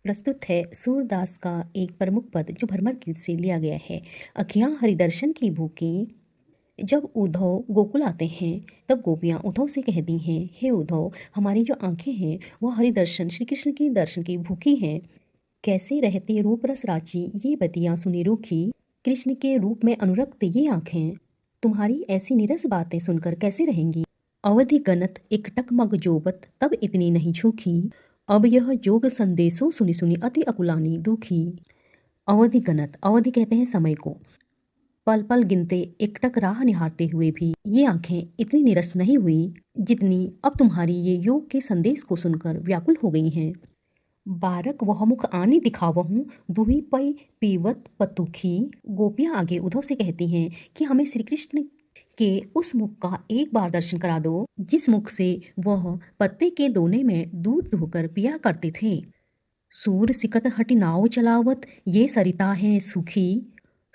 प्रस्तुत है सूरदास का एक प्रमुख पद जो भरमर गीत से लिया गया है। अखियाँ हरिदर्शन की भूखी। जब उद्धव गोकुल आते हैं तब गोपियाँ उद्धव से कहती हैं, हे उद्धव, हमारी जो आंखें हैं वह हरिदर्शन श्री कृष्ण की दर्शन की भूखी हैं। कैसे रहती रूप रस राची ये बतियाँ सुनी रूखी। कृष्ण के रूप में अनुरक्त ये आंखें तुम्हारी ऐसी निरस बातें सुनकर कैसे रहेंगी। अवधि गनत एक टकमग जोबत तब इतनी नहीं झूठी। अब यह जोग संदेशो सुनी सुनी अति अकुलानी दुखी। अवधि गनत, अवधि कहते हैं समय को। पल पल गिनते एकटक राह निहारते हुए भी ये आंखें इतनी निरस नहीं हुई जितनी अब तुम्हारी ये योग के संदेश को सुनकर व्याकुल हो गई हैं। बारक वह मुख आनी दिखावहूँ दुही पई पीवत पतुखी। गोपियाँ आगे उद्धव से कहती हैं कि हमें श्री कृष्ण के उस मुख का एक बार दर्शन करा दो जिस मुख से वह पत्ते के दोने में दूध धोकर पिया करते थे। सूर सिकत हटि नाव चलावत ये सरिता हैं सुखी।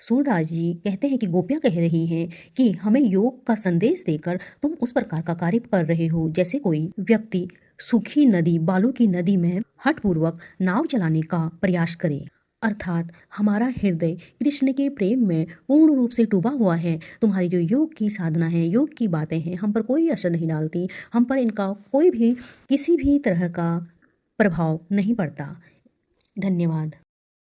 सूरदास जी कहते हैं कि गोपियाँ कह रही हैं कि हमें योग का संदेश देकर तुम उस प्रकार का कार्य कर रहे हो जैसे कोई व्यक्ति सूखी नदी, बालू की नदी में हठपूर्वक नाव चलाने का प्रयास करे। अर्थात हमारा हृदय कृष्ण के प्रेम में पूर्ण रूप से डूबा हुआ है। तुम्हारी जो योग की साधना है, योग की बातें हैं, हम पर कोई असर नहीं डालती, हम पर इनका कोई भी किसी भी तरह का प्रभाव नहीं पड़ता। धन्यवाद।